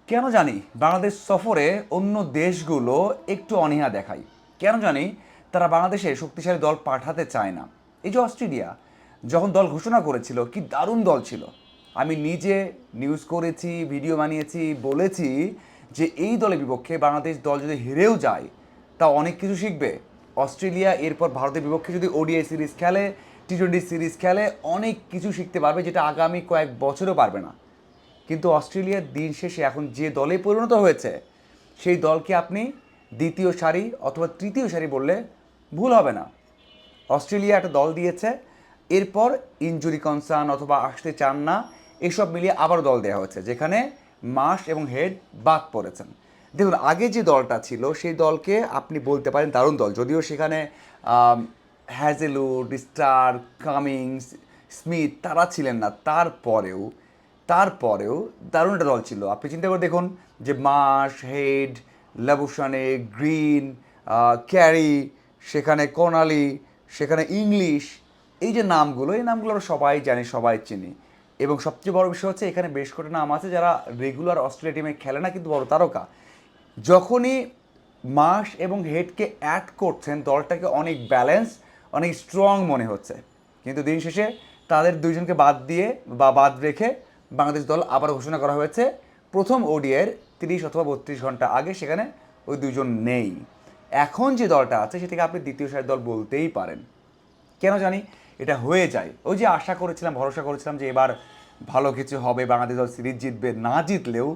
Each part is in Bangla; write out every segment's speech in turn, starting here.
কেন জানি বাংলাদেশ সফরে অন্য দেশগুলো একটু অনীহা দেখায়। কেন জানি তারা বাংলাদেশে শক্তিশালী দল পাঠাতে চায় না। এই যে অস্ট্রেলিয়া যখন দল ঘোষণা করেছিল, কি দারুণ দল ছিল। আমি নিজে নিউজ করেছি, ভিডিও বানিয়েছি, বলেছি যে এই দলের বিপক্ষে বাংলাদেশ দল যদি হেরেও যায় তা অনেক কিছু শিখবে। অস্ট্রেলিয়া এরপর ভারতের বিপক্ষে যদি ওডিআই সিরিজ খেলে, টি-20 সিরিজ খেলে, অনেক কিছু শিখতে পারবে যেটা আগামী কয়েক বছরও পারবে না। কিন্তু অস্ট্রেলিয়ার দিন শেষে এখন যে দলে পরিণত হয়েছে সেই দলকে আপনি দ্বিতীয় সারি অথবা তৃতীয় সারি বললে ভুল হবে না। অস্ট্রেলিয়া একটা দল দিয়েছে, এরপর ইনজুরি কনসার্ন অথবা আসতে চান না, এসব মিলিয়ে আবার দল দেওয়া হয়েছে যেখানে মাস এবং হেড বাদ পড়েছেন। দেখুন, আগে যে দলটা ছিল সেই দলকে আপনি বলতে পারেন দারুণ দল, যদিও সেখানে হ্যাজেলউড, স্টার, কামিংস, স্মিথ তারা ছিলেন না, তারপরেও দারুণ একটা দল ছিল। আপনি চিন্তা করে দেখুন যে মাস, হেড, লাবুসানে, গ্রিন, ক্যারি, সেখানে কোনালি, সেখানে ইংলিশ, এই যে নামগুলো, এই নামগুলো আমরা সবাই জানি, সবাই চিনি। এবং সবচেয়ে বড় বিষয় হচ্ছে এখানে বেশ কটা নাম আছে যারা রেগুলার অস্ট্রেলিয়া টিমে খেলে না কিন্তু বড় তারকা। যখনই মাস এবং হেডকে অ্যাড করছেন দলটাকে অনেক ব্যালেন্স, অনেক স্ট্রং মনে হচ্ছে। কিন্তু দিন শেষে তাদের দুইজনকে বাদ দিয়ে বা বাদ রেখে বাংলাদেশ দল আবার ঘোষণা করা হয়েছে প্রথম ওডিআইয়ের 30 অথবা 32 ঘন্টা আগে, সেখানে ওই দুজন নেই। এখন যে দলটা আছে সেটাকে আপনি দ্বিতীয় সারির দল বলতেই পারেন। কেন জানি এটা হয়ে যায়। ওই যে আশা করেছিলাম, ভরসা করেছিলাম যে এবার ভালো কিছু হবে, বাংলাদেশ দল সিরিজ জিতবে, না জিতলেও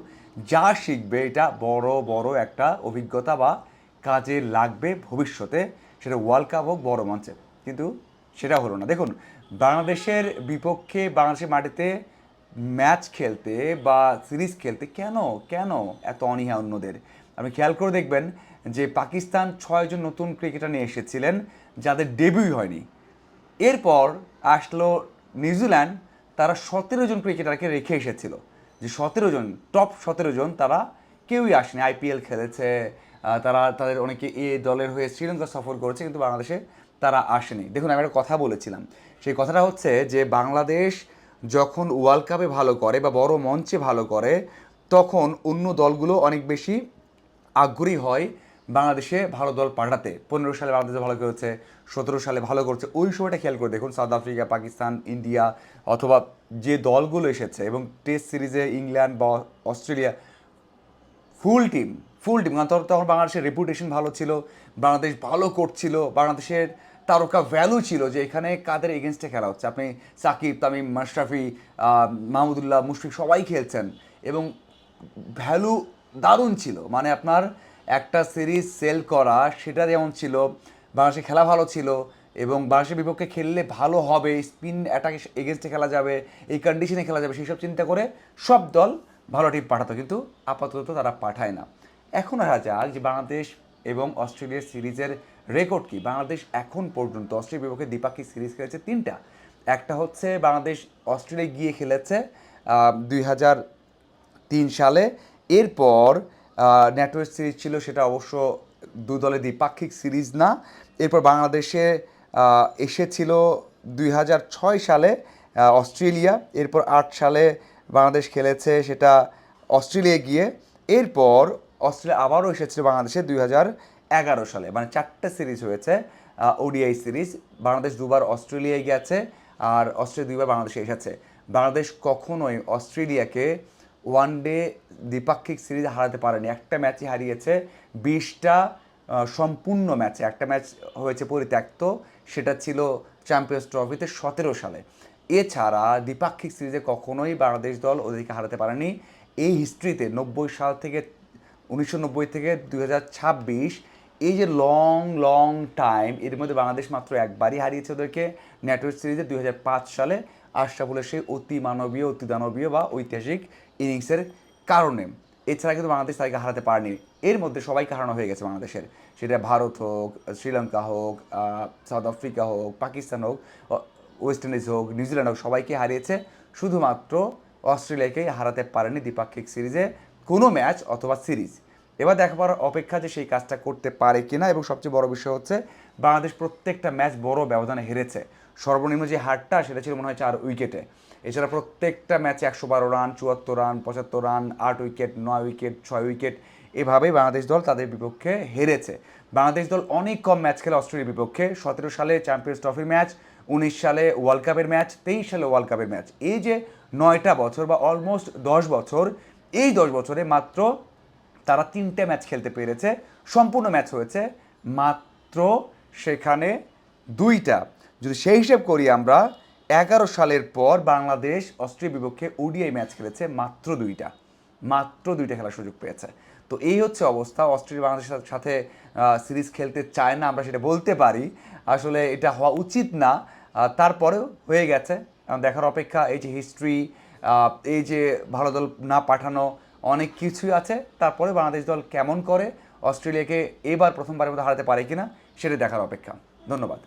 যা শিখবে এটা বড় বড় একটা অভিজ্ঞতা বা কাজে লাগবে ভবিষ্যতে, সেটা ওয়ার্ল্ড কাপ হোক, বড় মঞ্চে। কিন্তু সেটা হলো না। দেখুন, বাংলাদেশের বিপক্ষে বাংলাদেশের মাটিতে ম্যাচ খেলতে বা সিরিজ খেলতে কেন কেন এত অনীহা অন্যদের? আপনি খেয়াল করে দেখবেন যে পাকিস্তান 6 জন নতুন ক্রিকেটার নিয়ে এসেছিলেন যাদের ডেবিউই হয়নি। এরপর আসলো নিউজিল্যান্ড, তারা 17 জন ক্রিকেটারকে রেখে এসেছিল। যে 17 জন, টপ 17 জন, তারা কেউই আসেনি। আইপিএল খেলেছে, তারা তাদের অনেকে এ দলের হয়ে শ্রীলঙ্কা সফর করেছে, কিন্তু বাংলাদেশে তারা আসেনি। দেখুন, আমি একটা কথা বলেছিলাম, সেই কথাটা হচ্ছে যে বাংলাদেশ যখন ওয়ার্ল্ড কাপে ভালো করে বা বড় মঞ্চে ভালো করে তখন অন্য দলগুলো অনেক বেশি আগ্রহী হয় বাংলাদেশে ভালো দল পাঠাতে। 15 সালে বাংলাদেশে ভালো করেছে, 17 সালে ভালো করছে, ওই সময়টা খেয়াল করে দেখুন সাউথ আফ্রিকা, পাকিস্তান, ইন্ডিয়া অথবা যে দলগুলো এসেছে, এবং টেস্ট সিরিজে ইংল্যান্ড বা Australia, full team, full team. কারণ তখন বাংলাদেশের রেপুটেশন ভালো ছিল, বাংলাদেশ ভালো করছিল, বাংলাদেশের তারকা ভ্যালু ছিল যে এখানে কাদের এগেনস্টে খেলা হচ্ছে। আপনি সাকিব, তামিম, মাশরাফি, মাহমুদুল্লাহ, মুশফিক সবাই খেলছেন এবং ভ্যালু দারুণ ছিল। মানে আপনার একটা সিরিজ সেল করা সেটা যেমন ছিল, বাংলাদেশে খেলা ভালো ছিল এবং বাংলাদেশের বিপক্ষে খেললে ভালো হবে, স্পিন অ্যাটাক এগেনস্টে খেলা যাবে, এই কন্ডিশনে খেলা যাবে, সেই সব চিন্তা করে সব দল ভালো টিম পাঠাতো, কিন্তু আপাতত তারা পাঠায় না। এখন আসা যাক যে বাংলাদেশ এবং অস্ট্রেলিয়ার সিরিজের রেকর্ড কি। বাংলাদেশ এখন পর্যন্ত অস্ট্রেলিয়ার বিপক্ষে দ্বিপাক্ষিক সিরিজ খেলেছে 3টা। একটা হচ্ছে বাংলাদেশ অস্ট্রেলিয়া গিয়ে খেলেছে 2003 সালে। এরপর নেটওয়ার্ক সিরিজ ছিল, সেটা অবশ্য দু দলের দ্বিপাক্ষিক সিরিজ না। এরপর বাংলাদেশে এসেছিল 2006 সালে অস্ট্রেলিয়া। এরপর 2008 সালে বাংলাদেশ খেলেছে সেটা অস্ট্রেলিয়া গিয়ে। এরপর অস্ট্রেলিয়া আবারও এসেছিল বাংলাদেশে 2011 সালে। মানে 4টে সিরিজ হয়েছে ওডিআই সিরিজ। বাংলাদেশ দুবার অস্ট্রেলিয়ায় গেছে আর অস্ট্রেলিয়া দুইবার বাংলাদেশে এসেছে। বাংলাদেশ কখনোই অস্ট্রেলিয়াকে ওয়ান ডে দ্বিপাক্ষিক সিরিজ হারাতে পারেনি। একটা ম্যাচই হারিয়েছে 20টা সম্পূর্ণ ম্যাচে। একটা ম্যাচ হয়েছে পরিত্যক্ত, সেটা ছিল চ্যাম্পিয়ন্স ট্রফিতে 17 সালে। এছাড়া দ্বিপাক্ষিক সিরিজে কখনোই বাংলাদেশ দল ওদেরকে হারাতে পারেনি। এই হিস্ট্রিতে 90 সাল থেকে 1990 থেকে 2026, এই যে লং লং টাইম, এর মধ্যে বাংলাদেশ মাত্র একবারই হারিয়েছে ওদেরকে, নেটওয়ার্ক সিরিজে 2005 সালে আশরাফুলের সেই অতি মানবীয়, অতি দানবীয় বা ঐতিহাসিক ইনিংসের কারণে। এছাড়া কিন্তু বাংলাদেশ তাদেরকে হারাতে পারেনি। এর মধ্যে সবাইকে হারানো হয়ে গেছে বাংলাদেশের, সেটা ভারত হোক, শ্রীলঙ্কা হোক, সাউথ আফ্রিকা হোক, পাকিস্তান হোক, ওয়েস্ট ইন্ডিজ হোক, নিউজিল্যান্ড হোক, সবাইকে হারিয়েছে। শুধুমাত্র অস্ট্রেলিয়াকেই হারাতে পারেনি দ্বিপাক্ষিক সিরিজে কোনো ম্যাচ অথবা সিরিজ। এবার দেখাবার অপেক্ষা যে সেই কাজটা করতে পারে কিনা। এবং সবচেয়ে বড় বিষয় হচ্ছে বাংলাদেশ প্রত্যেকটা ম্যাচ বড় ব্যবধানে হেরেছে। সর্বনিম্ন যে হারটা সেটা ছিল মনে হয় 4 উইকেটে। এছাড়া প্রত্যেকটা ম্যাচে 112 run, 74 run, 75 run, 8 wicket, 9 wicket, 6 wicket, এভাবেই বাংলাদেশ দল তাদের বিপক্ষে হেরেছে। বাংলাদেশ দল অনেক কম ম্যাচ খেলে অস্ট্রেলিয়ার বিপক্ষে। 17 সালে চ্যাম্পিয়ন্স ট্রফির ম্যাচ, 19 সালে ওয়ার্ল্ড কাপের ম্যাচ, 23 সালে ওয়ার্ল্ড কাপের ম্যাচ। এই যে 9টা বছর বা অলমোস্ট 10 বছর, এই 10 বছরে মাত্র তারা 3টে ম্যাচ খেলতে পেরেছে। সম্পূর্ণ ম্যাচ হয়েছে মাত্র সেখানে 2টা। যদি সেই হিসেব করি আমরা, 11 সালের পর বাংলাদেশ অস্ট্রেলিয়ার বিপক্ষে ওডিআই ম্যাচ খেলেছে মাত্র 2টা। মাত্র 2টা খেলার সুযোগ পেয়েছে। তো এই হচ্ছে অবস্থা। অস্ট্রেলিয়া বাংলাদেশের সাথে সিরিজ খেলতে চায় না, আমরা সেটা বলতে পারি। আসলে এটা হওয়া উচিত না, তারপরেও হয়ে গেছে। দেখার অপেক্ষা। এই যে হিস্ট্রি, এই যে ভালো দল না পাঠানো, অনেক কিছুই আছে। তারপরে বাংলাদেশ দল কেমন করে অস্ট্রেলিয়াকে এবার প্রথমবারের মতো হারাতে পারে কিনা সেটা দেখার অপেক্ষা। ধন্যবাদ।